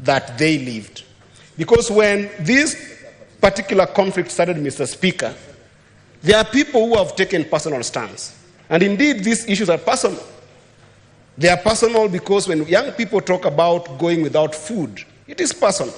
that they lived. Because when this particular conflict started, Mr. Speaker, there are people who have taken personal stance. And indeed, these issues are personal. They are personal because when young people talk about going without food, it is personal.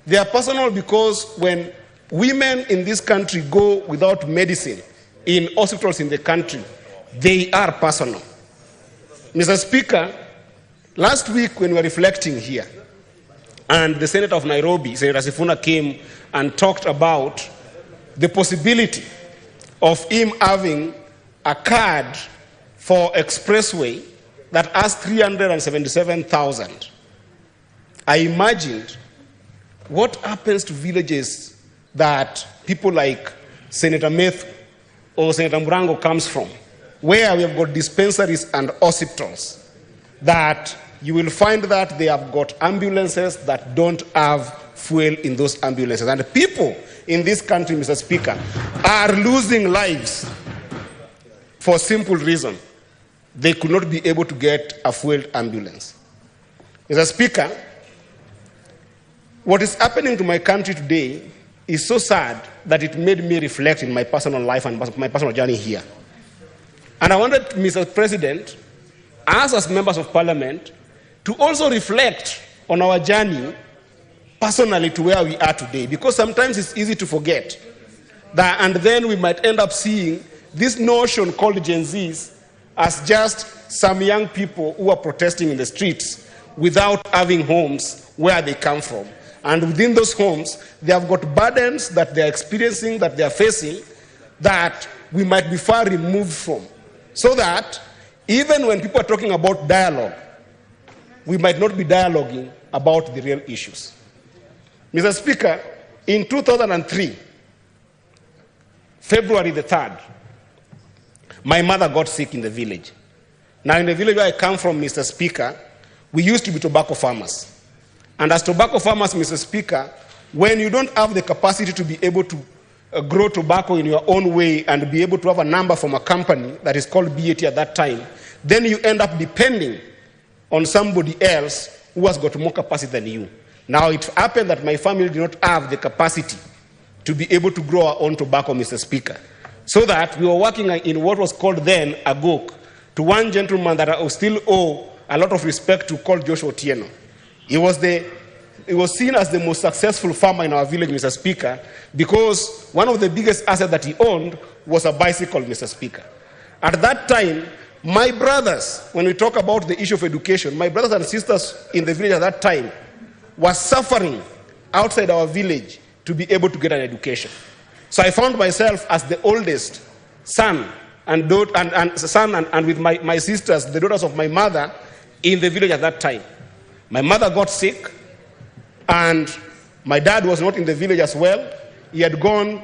They are personal because when women in this country go without medicine in hospitals in the country, they are personal. Mr. Speaker, last week when we were reflecting here, and the Senator of Nairobi, Senator Sifuna, came and talked about the possibility of him having a card for expressway that has 377,000. I imagined what happens to villages that people like Senator Meth or Senator Murango comes from, where we have got dispensaries and hospitals, that you will find that they have got ambulances that don't have fuel in those ambulances. And people in this country, Mr. Speaker, are losing lives for a simple reason. They could not be able to get a fueled ambulance. Mr. Speaker, what is happening to my country today is so sad that it made me reflect in my personal life and my personal journey here. And I wanted, Mr. President, us as members of Parliament, to also reflect on our journey personally to where we are today, because sometimes it's easy to forget that, and then we might end up seeing this notion called Gen Zs as just some young people who are protesting in the streets without having homes where they come from. And within those homes, they have got burdens that they are experiencing, that they are facing, that we might be far removed from. So that even when people are talking about dialogue, we might not be dialoguing about the real issues. Mr. Speaker, in 2003, February the 3rd, my mother got sick in the village. Now, in the village where I come from, Mr. Speaker, we used to be tobacco farmers. And as tobacco farmers, Mr. Speaker, when you don't have the capacity to be able to grow tobacco in your own way and be able to have a number from a company that is called BAT at that time, then you end up depending on somebody else who has got more capacity than you. Now, it happened that my family did not have the capacity to be able to grow our own tobacco, Mr. Speaker. So that we were working in what was called then a GOK to one gentleman that I still owe a lot of respect to, called Joshua Otieno. He was seen as the most successful farmer in our village, Mr. Speaker, because one of the biggest assets that he owned was a bicycle, Mr. Speaker. At that time, my brothers, when we talk about the issue of education, my brothers and sisters in the village at that time were suffering outside our village to be able to get an education. So I found myself as the oldest son and with my sisters, the daughters of my mother, in the village at that time. My mother got sick, and my dad was not in the village as well. He had gone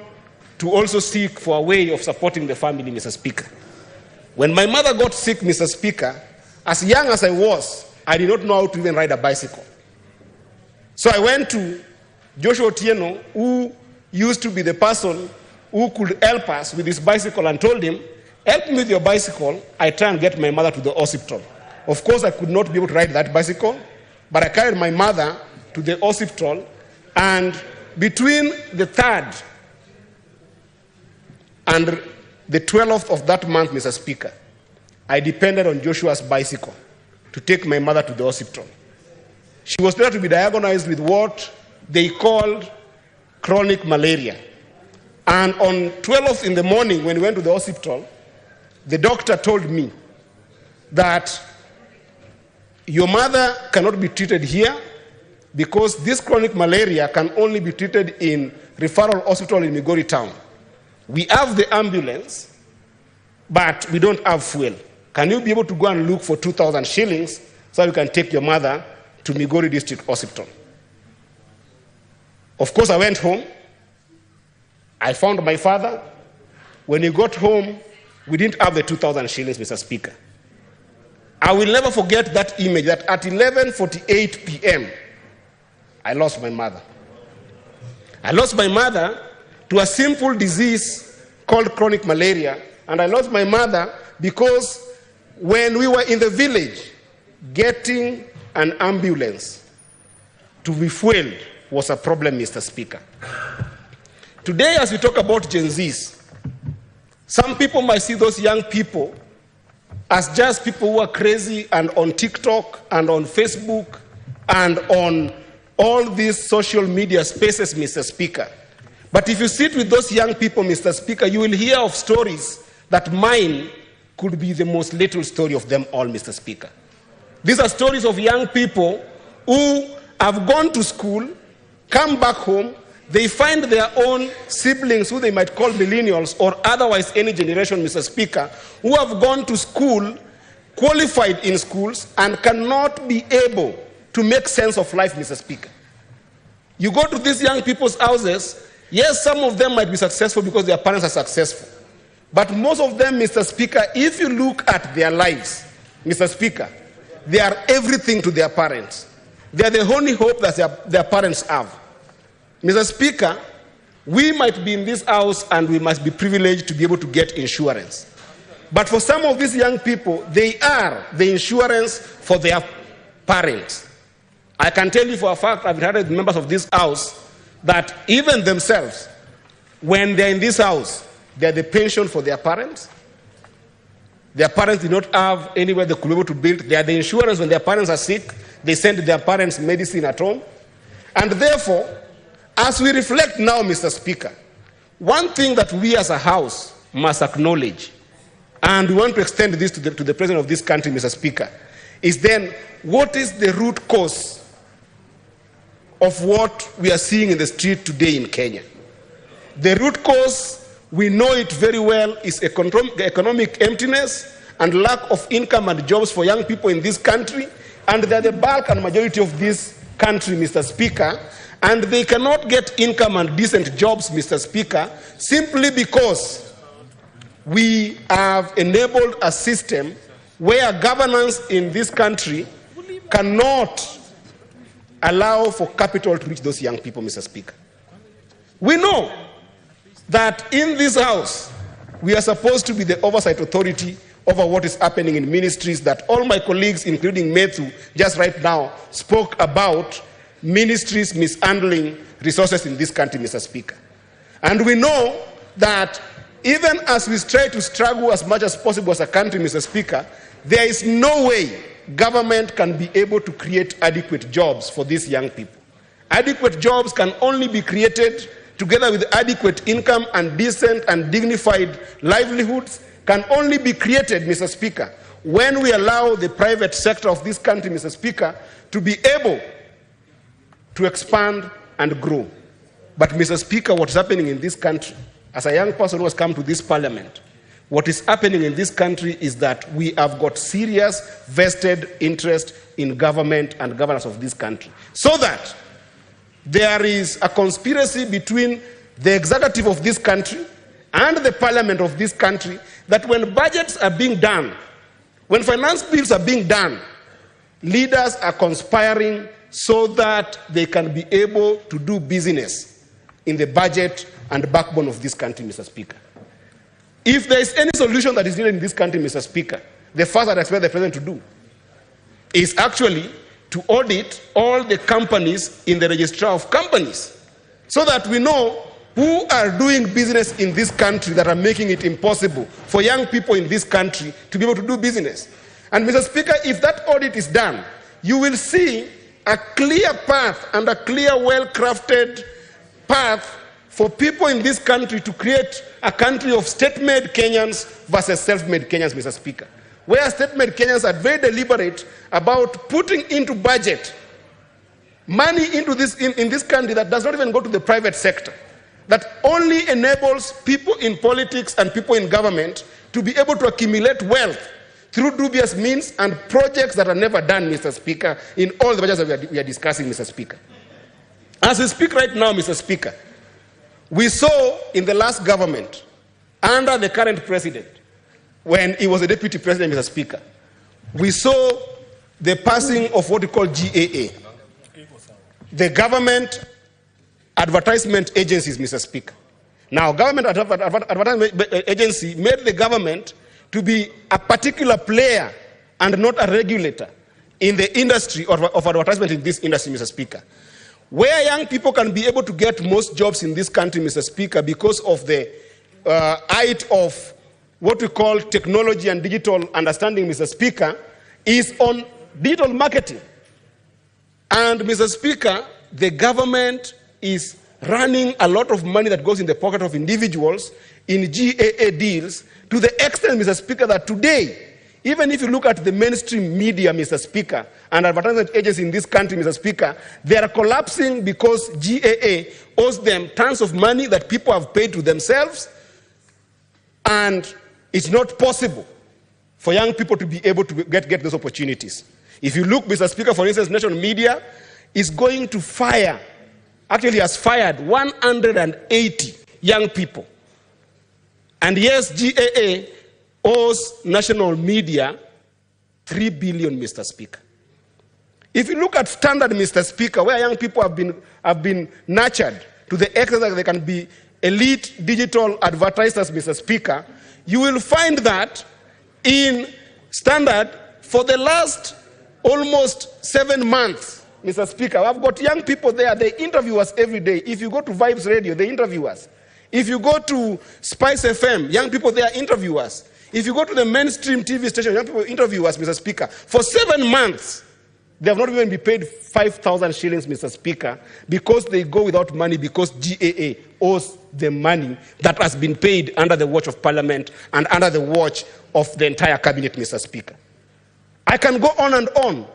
to also seek for a way of supporting the family, Mr. Speaker. When my mother got sick, Mr. Speaker, as young as I was, I did not know how to even ride a bicycle. So I went to Joshua Otieno, who used to be the person who could help us with his bicycle, and told him, help me with your bicycle, I try and get my mother to the hospital. Of course, I could not be able to ride that bicycle, but I carried my mother to the hospital, and between the 3rd and the 12th of that month, Mr. Speaker, I depended on Joshua's bicycle to take my mother to the hospital. She was there to be diagnosed with what they called chronic malaria. And on 12th in the morning, when we went to the hospital, the doctor told me that your mother cannot be treated here because this chronic malaria can only be treated in referral hospital in Migori town. We have the ambulance, but we don't have fuel. Can you be able to go and look for 2,000 shillings so you can take your mother to Migori District Hospital? Of course, I went home. I found my father. When he got home, we didn't have the 2,000 shillings, Mr. Speaker. I will never forget that image, that at 11:48 p.m., I lost my mother. I lost my mother to a simple disease called chronic malaria, and I lost my mother because when we were in the village getting an ambulance to be fueled was a problem, Mr. Speaker. Today, as we talk about Gen Zs, some people might see those young people as just people who are crazy and on TikTok and on Facebook and on all these social media spaces, Mr. Speaker. But if you sit with those young people, Mr. Speaker, you will hear of stories that mine could be the most little story of them all, Mr. Speaker. These are stories of young people who have gone to school, come back home, they find their own siblings who they might call millennials or otherwise any generation, Mr. Speaker, who have gone to school, qualified in schools, and cannot be able to make sense of life, Mr. Speaker. You go to these young people's houses, yes, some of them might be successful because their parents are successful. But most of them, Mr. Speaker, if you look at their lives, Mr. Speaker, they are everything to their parents. They are the only hope that their parents have. Mr. Speaker, we might be in this house and we must be privileged to be able to get insurance. But for some of these young people, they are the insurance for their parents. I can tell you for a fact, I've heard members of this house, that even themselves, when they're in this house, they're the pension for their parents. Their parents did not have anywhere they could be able to build. They are the insurance when their parents are sick. They send their parents medicine at home. And therefore, as we reflect now, Mr. Speaker, one thing that we as a house must acknowledge, and we want to extend this to the president of this country, Mr. Speaker, is then what is the root cause of what we are seeing in the street today in Kenya? The root cause, we know it very well, is economic emptiness and lack of income and jobs for young people in this country, and they are the bulk and majority of this country, Mr. Speaker, and they cannot get income and decent jobs, Mr. Speaker, simply because we have enabled a system where governance in this country cannot allow for capital to reach those young people, Mr. Speaker. We know that in this house, we are supposed to be the oversight authority over what is happening in ministries that all my colleagues, including Methu, just right now spoke about ministries mishandling resources in this country, Mr. Speaker. And we know that even as we try to struggle as much as possible as a country, Mr. Speaker, there is no way government can be able to create adequate jobs for these young people. Adequate jobs can only be created together with adequate income and decent and dignified livelihoods can only be created, Mr. Speaker, when we allow the private sector of this country, Mr. Speaker, to be able to expand and grow. But, Mr. Speaker, what's happening in this country, as a young person who has come to this parliament, what is happening in this country is that we have got serious vested interest in government and governance of this country. So that there is a conspiracy between the executive of this country and the parliament of this country that when budgets are being done, when finance bills are being done, leaders are conspiring so that they can be able to do business in the budget and backbone of this country, Mr. Speaker. If there is any solution that is needed in this country, Mr. Speaker, the first that I expect the president to do is actually to audit all the companies in the registrar of companies so that we know who are doing business in this country that are making it impossible for young people in this country to be able to do business. And, Mr. Speaker, if that audit is done, you will see a clear path and a clear, well-crafted path for people in this country to create a country of state-made Kenyans versus self-made Kenyans, Mr. Speaker, where state-made Kenyans are very deliberate about putting into budget money into this, in this country that does not even go to the private sector, that only enables people in politics and people in government to be able to accumulate wealth through dubious means and projects that are never done, Mr. Speaker, in all the budgets that we are discussing, Mr. Speaker. As we speak right now, Mr. Speaker, we saw in the last government, under the current president, when he was a deputy president, Mr. Speaker, we saw the passing of what we call GAA, the government advertisement agencies, Mr. Speaker. Now, government advertisement agency made the government to be a particular player and not a regulator in the industry of advertisement in this industry, Mr. Speaker. Where young people can be able to get most jobs in this country, Mr. Speaker, because of the height of what we call technology and digital understanding, Mr. Speaker, is on digital marketing. And, Mr. Speaker, the government is running a lot of money that goes in the pocket of individuals in GAA deals, to the extent, Mr. Speaker, that today, even if you look at the mainstream media, Mr. Speaker, and advertisement agencies in this country, Mr. Speaker, they are collapsing because GAA owes them tons of money that people have paid to themselves, and it's not possible for young people to be able to get those opportunities. If you look, Mr. Speaker, for instance, national media is going to fire, actually has fired 180 young people. And yes, GAA owes national media 3 billion, Mr. Speaker. If you look at Standard, Mr. Speaker, where young people have been nurtured to the extent that they can be elite digital advertisers, Mr. Speaker, you will find that in Standard, for the last almost 7 months, Mr. Speaker, I've got young people there, they interview us every day. If you go to Vibes Radio, they interview us. If you go to Spice FM, young people there interview us. If you go to the mainstream TV station, young people interview us, Mr. Speaker. For 7 months, they have not even been paid 5,000 shillings, Mr. Speaker, because they go without money because GAA owes the money that has been paid under the watch of Parliament and under the watch of the entire cabinet, Mr. Speaker. I can go on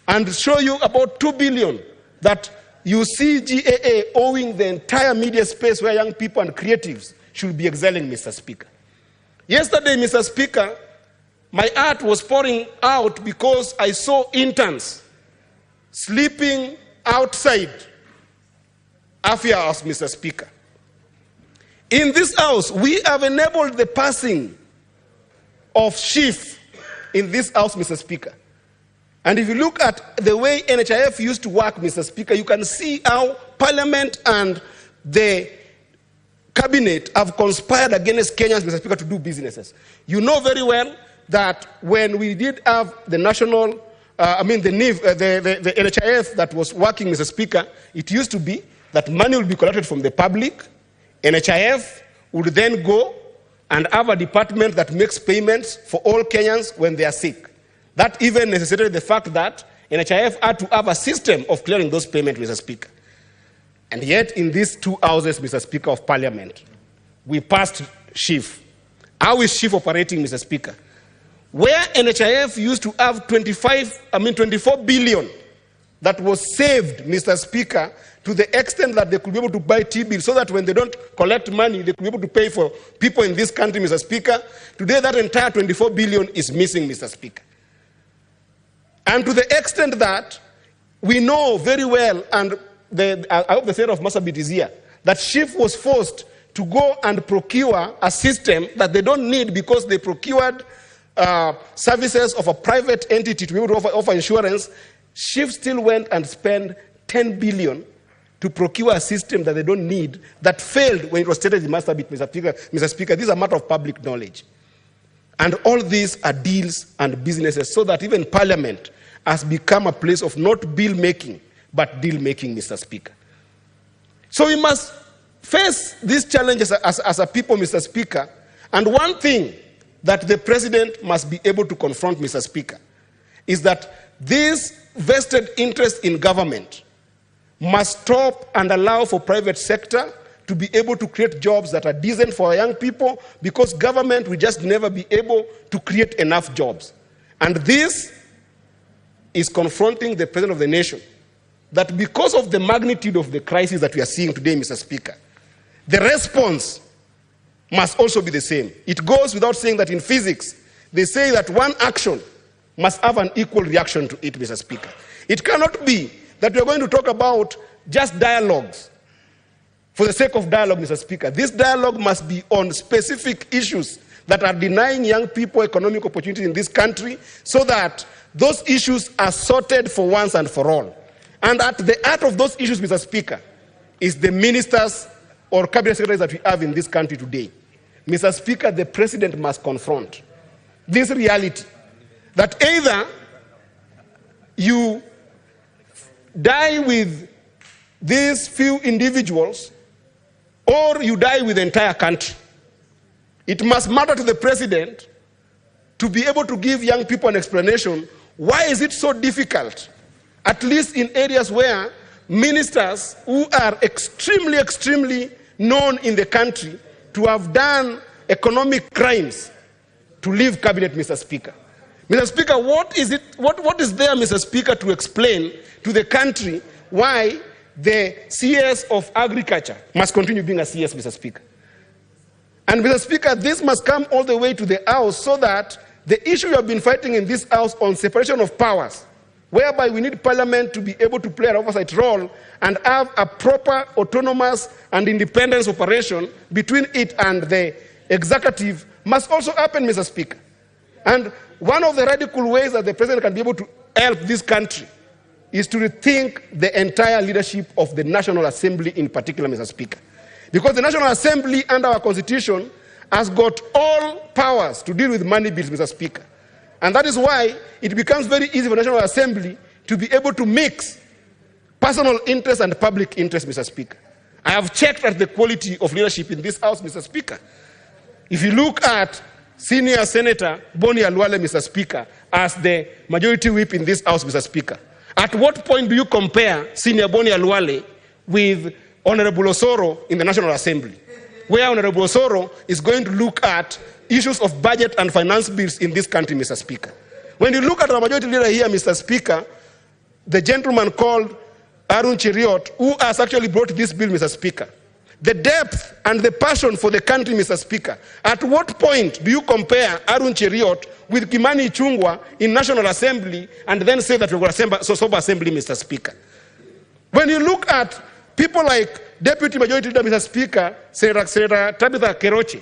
and show you about 2 billion that you see GAA owing the entire media space where young people and creatives should be excelling, Mr. Speaker. Yesterday, Mr. Speaker, my heart was pouring out because I saw interns sleeping outside Afia House, Mr. Speaker. In this house, we have enabled the passing of chief in this house, Mr. Speaker. And if you look at the way NHIF used to work, Mr. Speaker, you can see how Parliament and the Cabinet have conspired against Kenyans, Mr. Speaker, to do businesses. You know very well that when we did have the national, the NHIF that was working, Mr. Speaker, it used to be that money would be collected from the public. NHIF would then go and have a department that makes payments for all Kenyans when they are sick. That even necessitated the fact that NHIF had to have a system of clearing those payments, Mr. Speaker. And yet, in these 2 houses, Mr. Speaker, of Parliament, we passed SHIF. How is SHIF operating, Mr. Speaker? Where NHIF used to have 24 billion that was saved, Mr. Speaker, to the extent that they could be able to buy T-bills so that when they don't collect money, they could be able to pay for people in this country, Mr. Speaker. Today, that entire 24 billion is missing, Mr. Speaker. And to the extent that we know very well, and I hope the Senator of Marsabit is here, that SHIF was forced to go and procure a system that they don't need because they procured services of a private entity to be able to offer insurance. SHIF still went and spent 10 billion to procure a system that they don't need, that failed when it was stated in Marsabit, Mr. Speaker. This is a matter of public knowledge. And all these are deals and businesses, so that even Parliament has become a place of not bill-making, but deal-making, Mr. Speaker. So we must face these challenges as a people, Mr. Speaker. And one thing that the President must be able to confront, Mr. Speaker, is that this vested interest in government must stop and allow for private sector to be able to create jobs that are decent for our young people, because government will just never be able to create enough jobs. And this is confronting the President of the nation, that because of the magnitude of the crisis that we are seeing today, Mr. Speaker, the response must also be the same. It goes without saying that in physics, they say that one action must have an equal reaction to it, Mr. Speaker. It cannot be that we are going to talk about just dialogues for the sake of dialogue, Mr. Speaker. This dialogue must be on specific issues that are denying young people economic opportunities in this country, so that those issues are sorted for once and for all. And at the heart of those issues, Mr. Speaker, is the ministers or cabinet secretaries that we have in this country today. Mr. Speaker, the President must confront this reality, that either you die with these few individuals or you die with the entire country. It must matter to the president to be able to give young people an explanation. Why is it so difficult, at least in areas where ministers who are extremely known in the country to have done economic crimes to leave cabinet, Mr. Speaker? Mr. Speaker, what is there, Mr. Speaker, to explain to the country why the CS of Agriculture must continue being a CS, Mr. Speaker? And Mr. Speaker, this must come all the way to the House so that the issue you have been fighting in this House on separation of powers, whereby we need Parliament to be able to play an oversight role and have a proper autonomous and independence operation between it and the executive, must also happen, Mr. Speaker. And one of the radical ways that the president can be able to help this country is to rethink the entire leadership of the National Assembly in particular, Mr. Speaker. Because the National Assembly under our Constitution has got all powers to deal with money bills, Mr. Speaker. And that is why it becomes very easy for the National Assembly to be able to mix personal interest and public interest, Mr. Speaker. I have checked at the quality of leadership in this House, Mr. Speaker. If you look at Senior Senator Boni Alwale, Mr. Speaker, as the majority whip in this House, Mr. Speaker, at what point do you compare Senior Boni Alwale with Honorable Osoro in the National Assembly, where Honorable Osoro is going to look at issues of budget and finance bills in this country, Mr. Speaker? When you look at our majority leader here, Mr. Speaker, the gentleman called Arun Cheriot, who has actually brought this bill, Mr. Speaker, the depth and the passion for the country, Mr. Speaker, at what point do you compare Arun Cheriot with Kimani Ichung'wah in National Assembly and then say that we're going to sober assembly, Mr. Speaker? When you look at people like Deputy Majority Leader, Mr. Speaker, Senator Tabitha Keroche,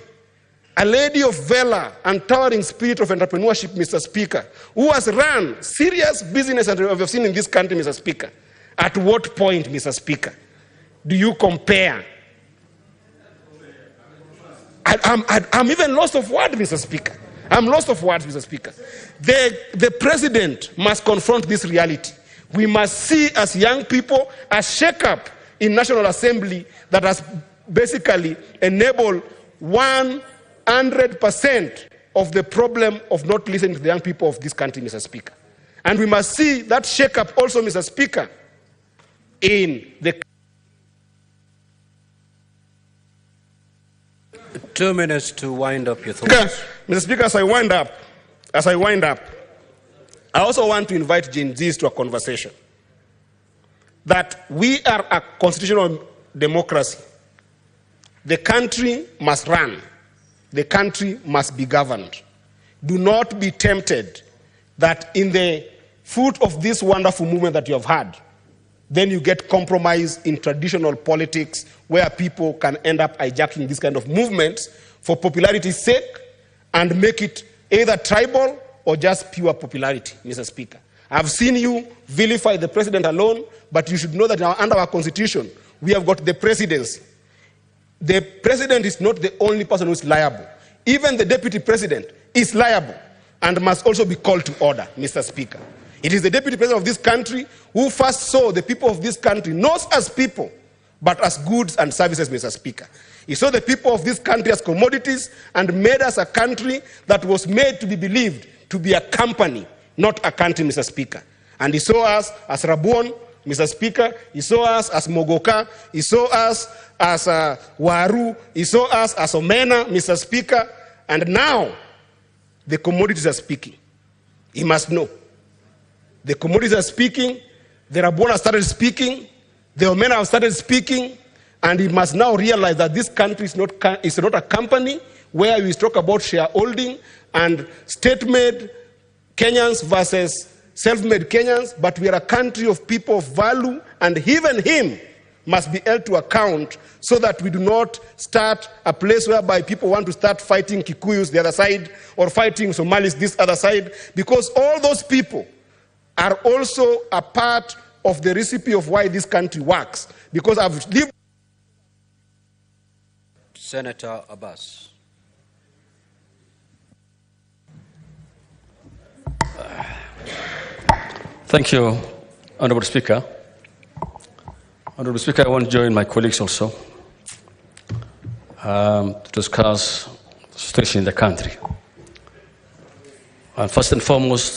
a lady of valor and towering spirit of entrepreneurship, Mr. Speaker, who has run serious business and we have seen in this country, Mr. Speaker, at what point, Mr. Speaker, do you compare? I'm even lost of words, Mr. Speaker. I'm lost of words, Mr. Speaker. The president must confront this reality. We must see as young people a shake-up in National Assembly that has basically enabled 100% of the problem of not listening to the young people of this country, Mr. Speaker. And we must see that shake-up also, Mr. Speaker, in the 2 minutes to wind up your thoughts. Mr. Speaker, as I wind up, I also want to invite Gen Zs to a conversation that we are a constitutional democracy. The country must run. The country must be governed. Do not be tempted that in the fruit of this wonderful movement that you have had, then you get compromised in traditional politics where people can end up hijacking this kind of movements for popularity's sake and make it either tribal or just pure popularity, Mr. Speaker. I've seen you vilify the president alone, but you should know that under our Constitution, we have got the presidency. The president is not the only person who is liable. Even the deputy president is liable and must also be called to order, Mr. Speaker. It is the deputy president of this country who first saw the people of this country, not as people, but as goods and services, Mr. Speaker. He saw the people of this country as commodities and made us a country that was made to be believed to be a company, not a country, Mr. Speaker. And he saw us as Rabuon, Mr. Speaker. He saw us as Mogoka. He saw us as Waru. He saw us as Omena, Mr. Speaker. And now, the commodities are speaking. He must know. The commodities are speaking. The Rabuon have started speaking. The Omena have started speaking. And he must now realize that this country is not a company where we talk about shareholding and state-made Kenyans versus self-made Kenyans, but we are a country of people of value, and even him must be held to account so that we do not start a place whereby people want to start fighting Kikuyus the other side or fighting Somalis this other side, because all those people are also a part of the recipe of why this country works. Because I've lived... Senator Abbas. Thank you, Honorable Speaker. Honorable Speaker, I want to join my colleagues also to discuss the situation in the country. And first and foremost,